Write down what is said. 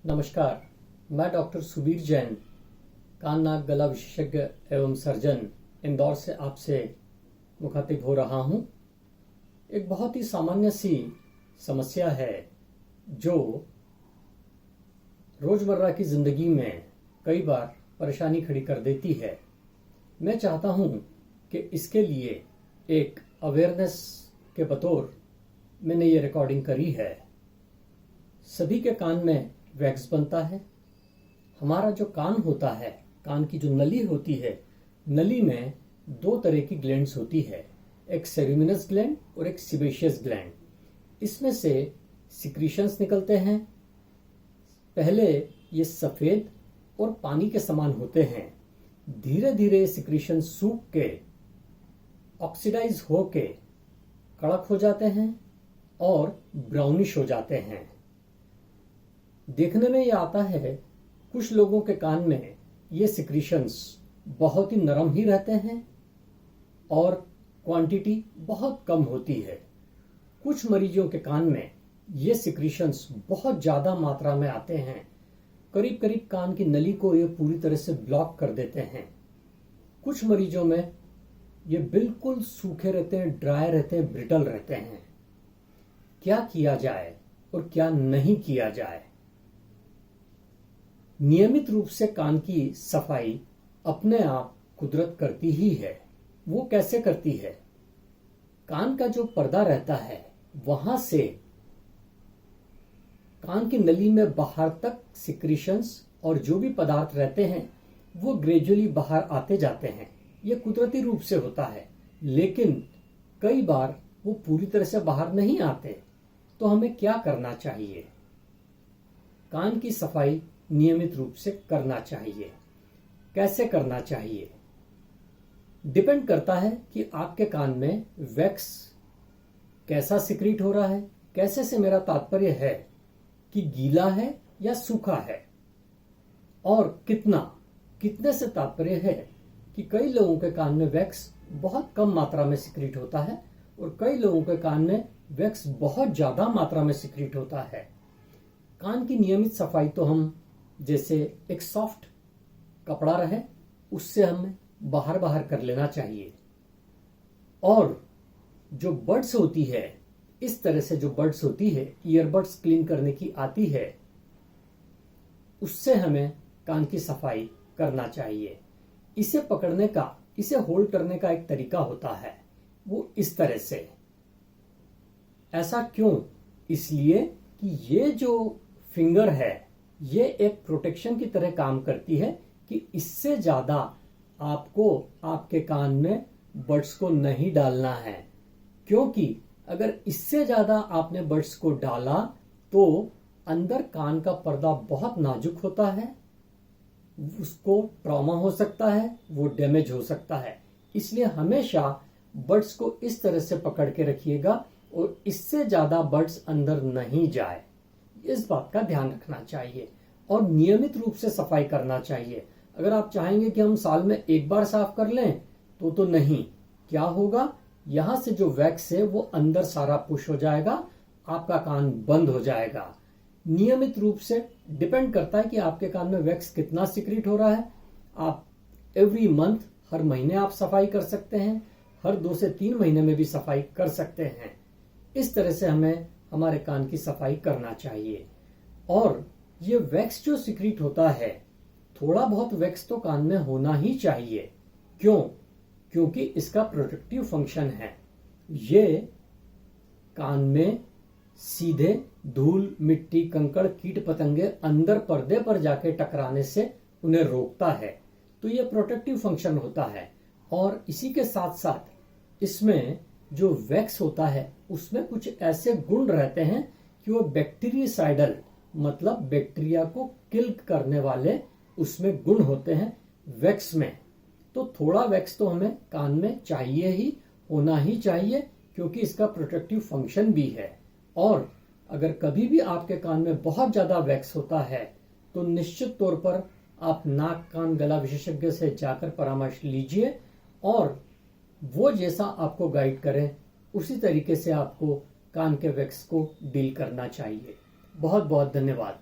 नमस्कार, मैं डॉक्टर सुबीर जैन, कान नाक गला विशेषज्ञ एवं सर्जन इंदौर से आपसे मुखातिब हो रहा हूं। एक बहुत ही सामान्य सी समस्या है जो रोजमर्रा की जिंदगी में कई बार परेशानी खड़ी कर देती है। मैं चाहता हूं कि इसके लिए एक अवेयरनेस के बतौर मैंने ये रिकॉर्डिंग करी है। सभी के कान में वैक्स बनता है। हमारा जो कान होता है, कान की जो नली होती है, नली में दो तरह की ग्लैंड्स होती है, एक सेरेमिनस ग्लैंड और एक सीबेशियस ग्लैंड। इसमें से सिक्रीशंस निकलते हैं। पहले ये सफेद और पानी के समान होते हैं। धीरे धीरे सिक्रीशन सूख के ऑक्सीडाइज होके कड़क हो जाते हैं और ब्राउनिश हो जाते हैं। देखने में ये आता है, कुछ लोगों के कान में ये सिक्रीशंस बहुत ही नरम ही रहते हैं और क्वांटिटी बहुत कम होती है। कुछ मरीजों के कान में ये सिक्रीशंस बहुत ज्यादा मात्रा में आते हैं, करीब करीब कान की नली को ये पूरी तरह से ब्लॉक कर देते हैं। कुछ मरीजों में ये बिल्कुल सूखे रहते हैं, ड्राई रहते हैं, ब्रिटल रहते हैं। क्या किया जाए और क्या नहीं किया जाए? नियमित रूप से कान की सफाई अपने आप कुदरत करती ही है। वो कैसे करती है? कान का जो पर्दा रहता है वहां से कान की नली में बाहर तक सिक्रीशंस और जो भी पदार्थ रहते हैं वो ग्रेजुअली बाहर आते जाते हैं। ये कुदरती रूप से होता है, लेकिन कई बार वो पूरी तरह से बाहर नहीं आते। तो हमें क्या करना चाहिए? कान की सफाई नियमित रूप से करना चाहिए। कैसे करना चाहिए? डिपेंड करता है कि आपके कान में वैक्स कैसा सिक्रीट हो रहा है। कैसे से मेरा तात्पर्य है कि गीला है या सूखा है, और कितने से तात्पर्य है कि कई लोगों के कान में वैक्स बहुत कम मात्रा में सिक्रीट होता है और कई लोगों के कान में वैक्स बहुत ज्यादा मात्रा में सिक्रीट होता है। कान की नियमित सफाई तो हम जैसे एक सॉफ्ट कपड़ा रहे उससे हमें बाहर बाहर कर लेना चाहिए। और जो बड्स होती है, इस तरह से जो बड्स होती है, ईयरबड्स क्लीन करने की आती है, उससे हमें कान की सफाई करना चाहिए। इसे पकड़ने का, इसे होल्ड करने का एक तरीका होता है, वो इस तरह से। ऐसा क्यों? इसलिए कि ये जो फिंगर है ये एक प्रोटेक्शन की तरह काम करती है कि इससे ज्यादा आपको आपके कान में बड्स को नहीं डालना है। क्योंकि अगर इससे ज्यादा आपने बड्स को डाला तो अंदर कान का पर्दा बहुत नाजुक होता है, उसको ट्रॉमा हो सकता है, वो डैमेज हो सकता है। इसलिए हमेशा बड्स को इस तरह से पकड़ के रखिएगा और इससे ज्यादा बड्स अंदर नहीं जाए। इस बात का ध्यान रखना चाहिए और नियमित रूप से सफाई करना चाहिए। अगर आप चाहेंगे कि हम साल में एक बार साफ कर लें तो नहीं। क्या होगा? यहां से जो वैक्स है वो अंदर सारा पुश हो जाएगा, आपका कान बंद हो जाएगा। नियमित रूप से डिपेंड करता है कि आपके कान में वैक्स कितना सिक्रीट हो रहा है। आप एवरी मंथ, हर महीने आप सफाई कर सकते हैं, हर 2 से 3 महीने में भी सफाई कर सकते हैं। इस तरह से हमें हमारे कान की सफाई करना चाहिए। और ये वैक्स जो सिक्रीट होता है, थोड़ा बहुत वैक्स तो कान में होना ही चाहिए। क्यों? क्योंकि इसका प्रोटेक्टिव फंक्शन है। ये कान में सीधे धूल, मिट्टी, कंकड़, कीट पतंगे अंदर पर्दे पर जाके टकराने से उन्हें रोकता है। तो ये प्रोटेक्टिव फंक्शन होता है। और इसी के साथ साथ इसमें जो वैक्स होता है उसमें कुछ ऐसे गुण रहते हैं कि वो बैक्टीरियासाइडल, मतलब बैक्टीरिया को किल करने वाले उसमें गुण होते हैं वैक्स में। तो थोड़ा वैक्स तो हमें कान में चाहिए ही, होना ही चाहिए, क्योंकि इसका प्रोटेक्टिव फंक्शन भी है। और अगर कभी भी आपके कान में बहुत ज्यादा वैक्स होता है तो निश्चित तौर पर आप नाक कान गला विशेषज्ञ से जाकर परामर्श लीजिए और वो जैसा आपको गाइड करें उसी तरीके से आपको कान के वैक्स को डील करना चाहिए। बहुत बहुत धन्यवाद।